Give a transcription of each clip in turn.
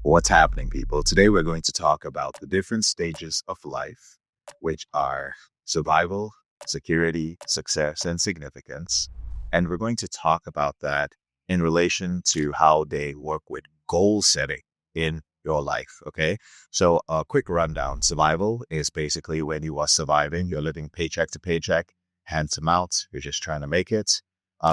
What's happening, people? Today we're going to talk about the different stages of life, which are survival, security, success, and significance. And we're going to talk about that in relation to how they work with goal setting in your life. Okay. So, a quick rundown: survival is basically when you are surviving, you're living paycheck to paycheck, hand to mouth, you're just trying to make it.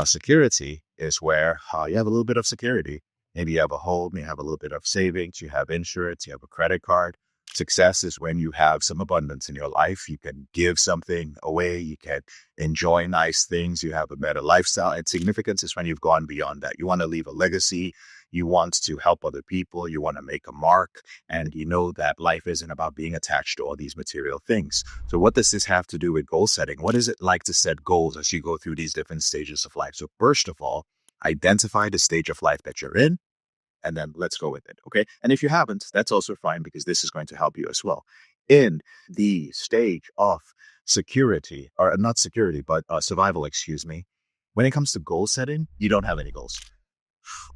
Security is where you have a little bit of security. Maybe you have a home, you have a little bit of savings, you have insurance, you have a credit card. Success is when you have some abundance in your life. You can give something away, you can enjoy nice things, you have a better lifestyle. And significance is when you've gone beyond that. You want to leave a legacy, you want to help other people, you want to make a mark, and you know that life isn't about being attached to all these material things. So, what does this have to do with goal setting? What is it like to set goals as you go through these different stages of life? So, first of all, identify the stage of life that you're in, and then let's go with it. Okay. And if you haven't, that's also fine because this is going to help you as well. In the stage of security, or not security, but survival, excuse me, when it comes to goal setting, you don't have any goals.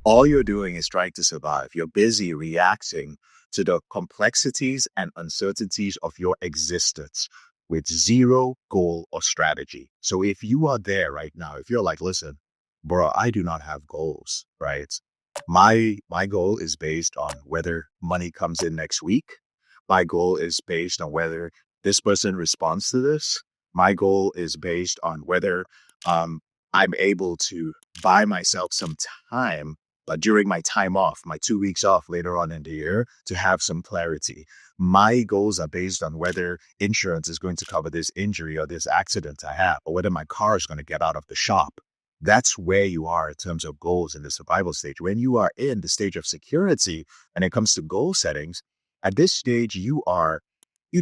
All you're doing is trying to survive. You're busy reacting to the complexities and uncertainties of your existence with zero goal or strategy. So if you are there right now, if you're like, listen, bro, I do not have goals, right? My goal is based on whether money comes in next week. My goal is based on whether this person responds to this. My goal is based on whether um, I'm able to buy myself some time, but during my time off, my 2 weeks off later on in the year, to have some clarity. My goals are based on whether insurance is going to cover this injury or this accident I have, or whether my car is going to get out of the shop. That's where you are in terms of goals in the survival stage. When you are in the stage of security and it comes to goal settings, at this stage, you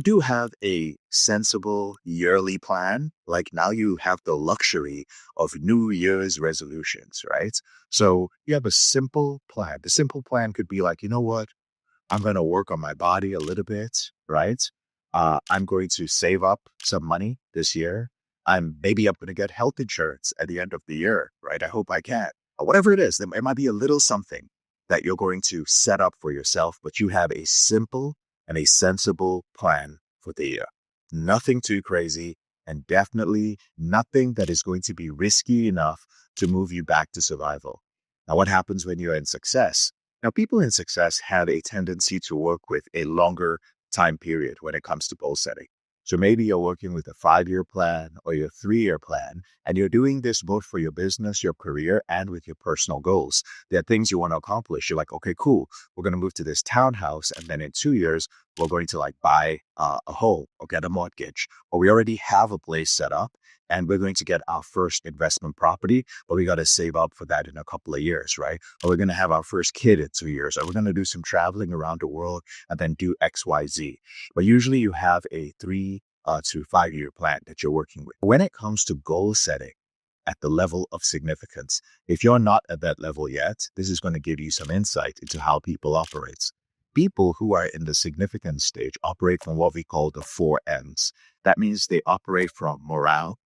do have a sensible yearly plan. Like now you have the luxury of New Year's resolutions, right? So you have a simple plan. The simple plan could be like, you know what? I'm going to work on my body a little bit, right? I'm going to save up some money this year. I'm going to get health insurance at the end of the year, right? I hope I can. Whatever it is, it might be a little something that you're going to set up for yourself, but you have a simple and a sensible plan for the year. Nothing too crazy, and definitely nothing that is going to be risky enough to move you back to survival. Now, what happens when you're in success? Now, people in success have a tendency to work with a longer time period when it comes to goal setting. So maybe you're working with a 5-year plan or your 3-year plan, and you're doing this both for your business, your career, and with your personal goals. There are things you want to accomplish. You're like, okay, cool. We're going to move to this townhouse, and then in 2 years, we're going to like buy a home or get a mortgage, or we already have a place set up, and we're going to get our first investment property, but we got to save up for that in a couple of years, right? Or we're going to have our first kid in 2 years, or we're going to do some traveling around the world and then do XYZ. But usually you have a 3 to 5 year plan that you're working with. When it comes to goal setting at the level of significance, if you're not at that level yet, this is going to give you some insight into how people operate. People who are in the significance stage operate from what we call the 4 M's. That means they operate from morale,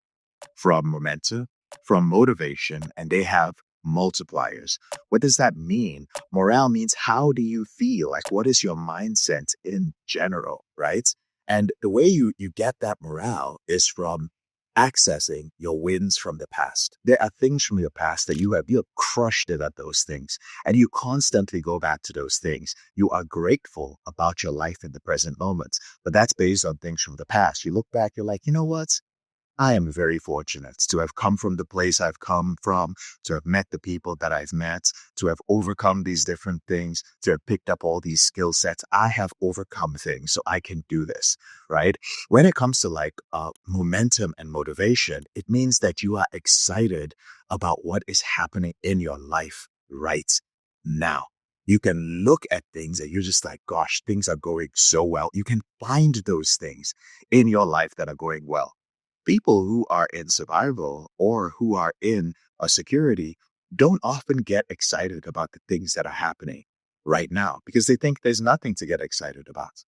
from momentum, from motivation, and they have multipliers. What does that mean? Morale means how do you feel? Like, what is your mindset in general, right? And the way you get that morale is from accessing your wins from the past. There are things from your past that you have crushed it at those things, and you constantly go back to those things. You are grateful about your life in the present moment, but that's based on things from the past. You look back, you're like, you know what? I am very fortunate to have come from the place I've come from, to have met the people that I've met, to have overcome these different things, to have picked up all these skill sets. I have overcome things, so I can do this, right? When it comes to like momentum and motivation, it means that you are excited about what is happening in your life right now. You can look at things and you're just like, gosh, things are going so well. You can find those things in your life that are going well. People who are in survival or who are in a security don't often get excited about the things that are happening right now because they think there's nothing to get excited about.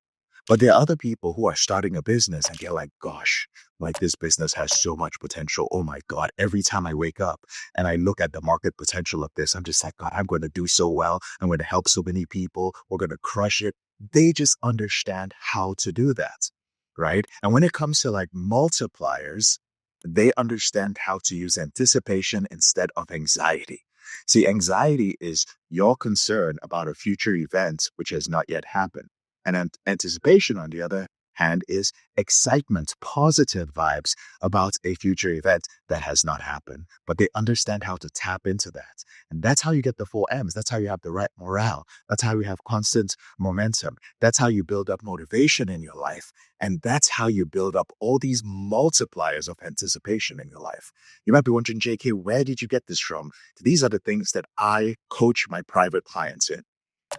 But there are other people who are starting a business and they're like, gosh, like this business has so much potential. Oh my God. Every time I wake up and I look at the market potential of this, I'm just like, God, I'm going to do so well. I'm going to help so many people. We're going to crush it. They just understand how to do that. Right. And when it comes to like multipliers, they understand how to use anticipation instead of anxiety. See, anxiety is your concern about a future event which has not yet happened. And anticipation, on the other hand, is excitement, positive vibes about a future event that has not happened. But they understand how to tap into that. And that's how you get the four M's. That's how you have the right morale. That's how you have constant momentum. That's how you build up motivation in your life. And that's how you build up all these multipliers of anticipation in your life. You might be wondering, JK, where did you get this from? These are the things that I coach my private clients in.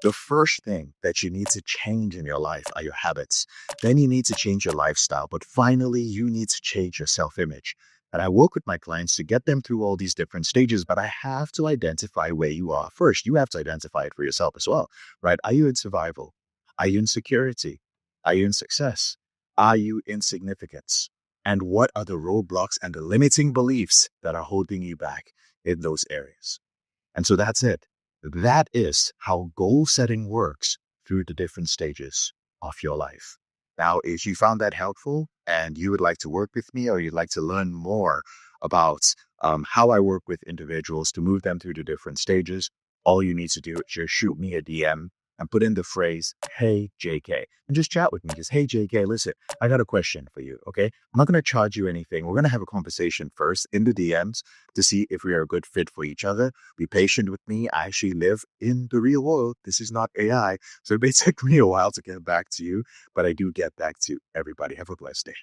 The first thing that you need to change in your life are your habits. Then you need to change your lifestyle. But finally, you need to change your self image. And I work with my clients to get them through all these different stages, but I have to identify where you are first. You have to identify it for yourself as well, right? Are you in survival? Are you in security? Are you in success? Are you in significance? And what are the roadblocks and the limiting beliefs that are holding you back in those areas? And so that's it. That is how goal setting works through the different stages of your life. Now, if you found that helpful and you would like to work with me or you'd like to learn more about how I work with individuals to move them through the different stages, all you need to do is just shoot me a DM and put in the phrase, hey, JK, and just chat with me. Just, hey, JK, listen, I got a question for you. Okay. I'm not going to charge you anything. We're going to have a conversation first in the DMs to see if we are a good fit for each other. Be patient with me. I actually live in the real world. This is not AI. So it may take me a while to get back to you, but I do get back to everybody. Have a blessed day.